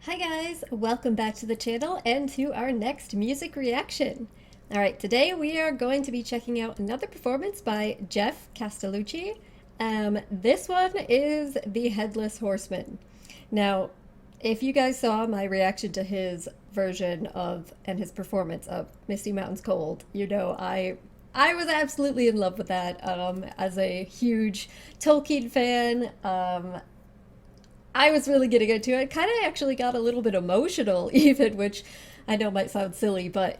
Hi guys, welcome back to the channel and to our next music reaction. Alright, today we are going to be checking out another performance by Geoff Castellucci. This one is the Headless Horseman. Now, if you guys saw my reaction to his version of and his performance of Misty Mountains Cold, you know I was absolutely in love with that. As a huge Tolkien fan, I was really getting into it. Kind of actually got a little bit emotional, even, which I know might sound silly, but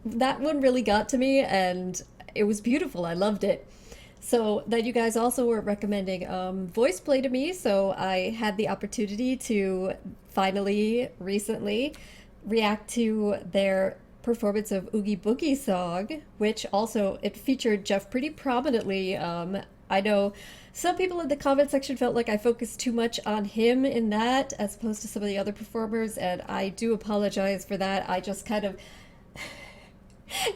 that one really got to me, and it was beautiful. I loved it. So then you guys also were recommending voice play to me, so I had the opportunity to finally, recently, react to their performance of Oogie Boogie Song, which also, it featured Geoff pretty prominently. I know some people in the comment section felt like I focused too much on him in that as opposed to some of the other performers, and I do apologize for that. I just kind of...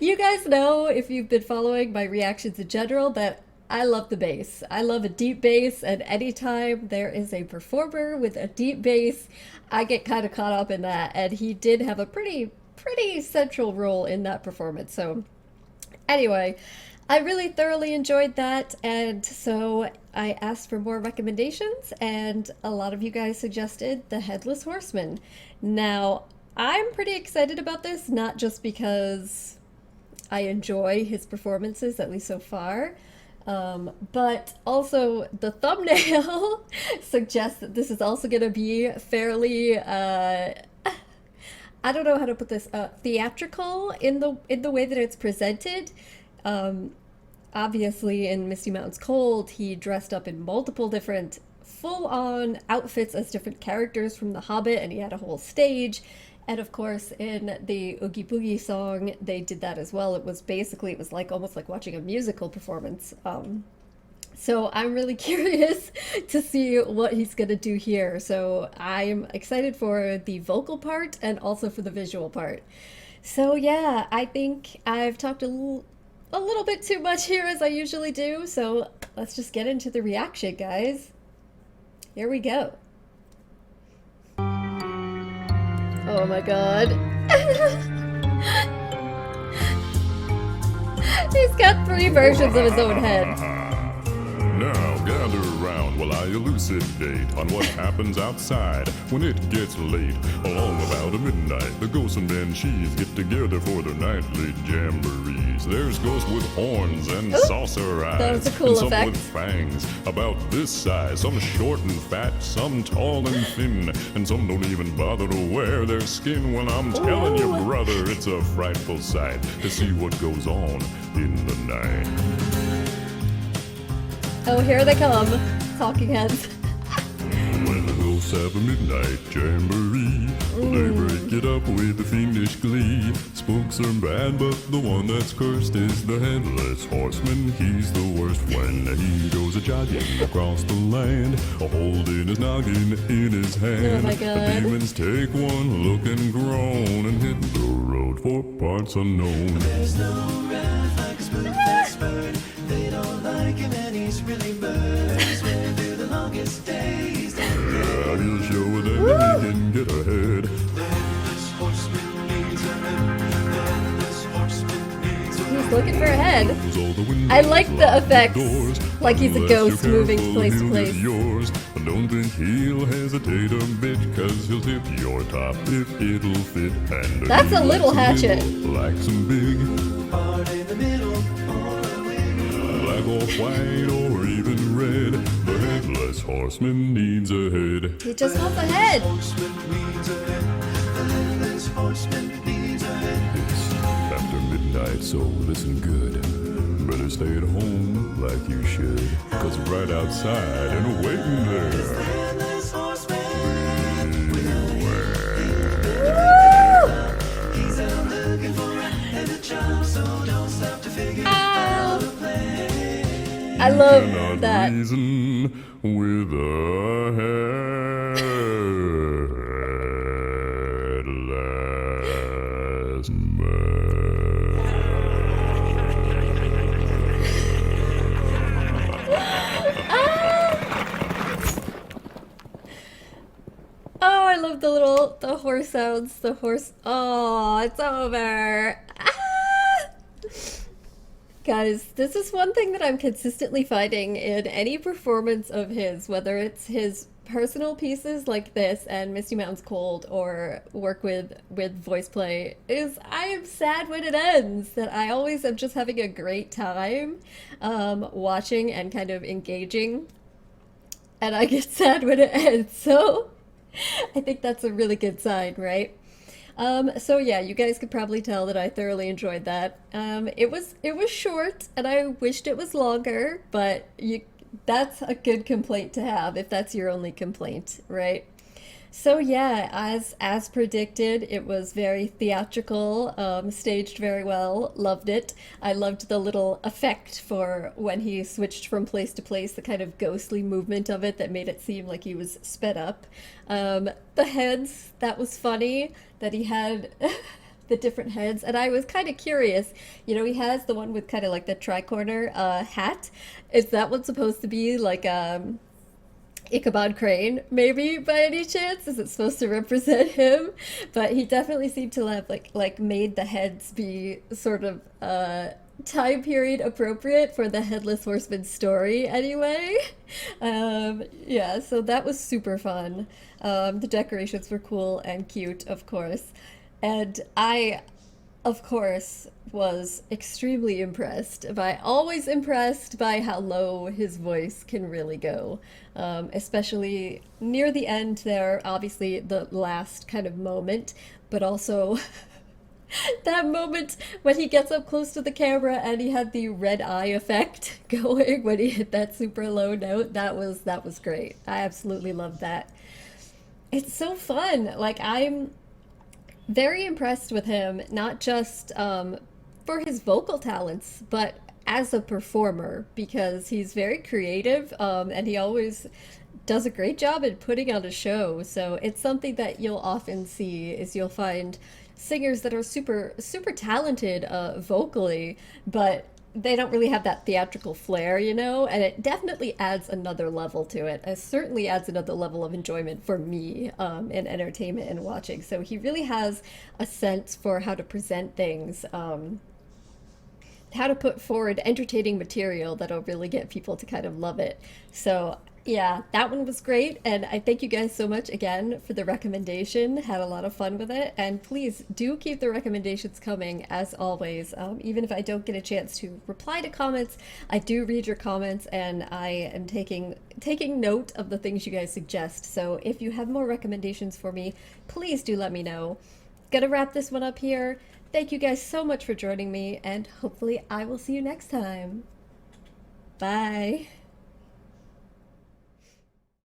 You guys know, if you've been following my reactions in general, that I love the bass. I love a deep bass, and anytime there is a performer with a deep bass, I get kind of caught up in that, and he did have a pretty central role in that performance. So anyway, I really thoroughly enjoyed that, and so I asked for more recommendations, and a lot of you guys suggested the Headless Horseman. Now, I'm pretty excited about this, not just because I enjoy his performances, at least so far, but also the thumbnail suggests that this is also going to be fairly, I don't know how to put this, theatrical in the way that it's presented. Obviously in Misty Mountains Cold, he dressed up in multiple different full-on outfits as different characters from The Hobbit, and he had a whole stage. And of course, in the Oogie Boogie Song, they did that as well. It was like almost like watching a musical performance. So I'm really curious to see what he's gonna do here. So I'm excited for the vocal part and also for the visual part. So yeah, I think I've talked a little bit too much here, as I usually do, so let's just get into the reaction, guys. Here we go. Oh my god. He's got 3 versions of his own head. Now gather around while I elucidate on what happens outside when it gets late. Along about midnight, the ghosts and banshees get together for their nightly jamborees. There's ghosts with horns and saucer eyes, that was a cool and some effect. with fangs about this size. Some short and fat, some tall and thin, and some don't even bother to wear their skin. Well, I'm telling you, brother, it's a frightful sight to see what goes on in the night. Oh, here they come, talking heads. When the ghosts have a midnight jamboree, they break it up with fiendish glee. Spooks are bad, but the one that's cursed is the Headless Horseman. He's the worst when he goes a-jogging across the land, holding his noggin in his hand. Oh my God. The demons take one look and groan and hit the road for parts unknown. There's no wrath like a spook-faced bird. They don't like him and he's really burns. When through the longest days, Yeah, he'll show that he can get ahead. the Headless Horseman needs a head. The Headless Horseman needs a head. He's looking for a head. Close all the windows, I like the lock effects, doors. like he's a Unless ghost you're moving careful, place to he'll place. get yours. But don't think he'll hesitate a bit, cause he'll tip your top if it'll fit. And That's a little hatchet. Like some big Hard in the middle, or a wing. black or white or even red. The Headless Horseman needs a head. He just wants a head. Horseman needs a head. The Headless Horseman needs a head. It's after midnight, so listen good. Better stay at home like you should, cause right outside and waiting The there. Headless Horseman. He's out looking for a headed job, so don't stop to figure out a plan. I love Cannot that. reason with a headless Oh, I love the horse sounds. The horse. Oh, it's over. Ah! Guys, this is one thing that I'm consistently finding in any performance of his, whether it's his personal pieces like this and Misty Mountain's Cold or work with voice play, is I am sad when it ends. That I always am just having a great time watching and kind of engaging, and I get sad when it ends. So I think that's a really good sign, right? So yeah, you guys could probably tell that I thoroughly enjoyed that. It was short, and I wished it was longer, but that's a good complaint to have if that's your only complaint, right? So yeah, as predicted, it was very theatrical, staged very well. Loved it. I loved the little effect for when he switched from place to place, the kind of ghostly movement of it that made it seem like he was sped up. The heads, that was funny that he had the different heads, and I was kind of curious. He has the one with kind of like the tricorner hat. Is that one supposed to be like Ichabod Crane, maybe, by any chance? Is it supposed to represent him? But he definitely seemed to have like made the heads be sort of time period appropriate for the Headless Horseman story anyway. Yeah, so that was super fun. The decorations were cool and cute, of course. And I, of course, was extremely always impressed by how low his voice can really go. Especially near the end there, obviously the last kind of moment, but also that moment when he gets up close to the camera and he had the red eye effect going when he hit that super low note. That was great. I absolutely loved that. It's so fun. Like, I'm very impressed with him, not just for his vocal talents, but as a performer, because he's very creative, and he always does a great job at putting on a show. So it's something that you'll often see is you'll find singers that are super super talented vocally, but they don't really have that theatrical flair, and it definitely adds another level to it. It certainly adds another level of enjoyment for me in entertainment and watching. So he really has a sense for how to present things, how to put forward entertaining material that'll really get people to kind of love it. So yeah, that one was great, and I thank you guys so much again for the recommendation. Had a lot of fun with it, and please do keep the recommendations coming as always. Even if I don't get a chance to reply to comments, I do read your comments, and I am taking note of the things you guys suggest. So if you have more recommendations for me, please do let me know. Gonna wrap this one up here. Thank you guys so much for joining me, and hopefully I will see you next time. Bye.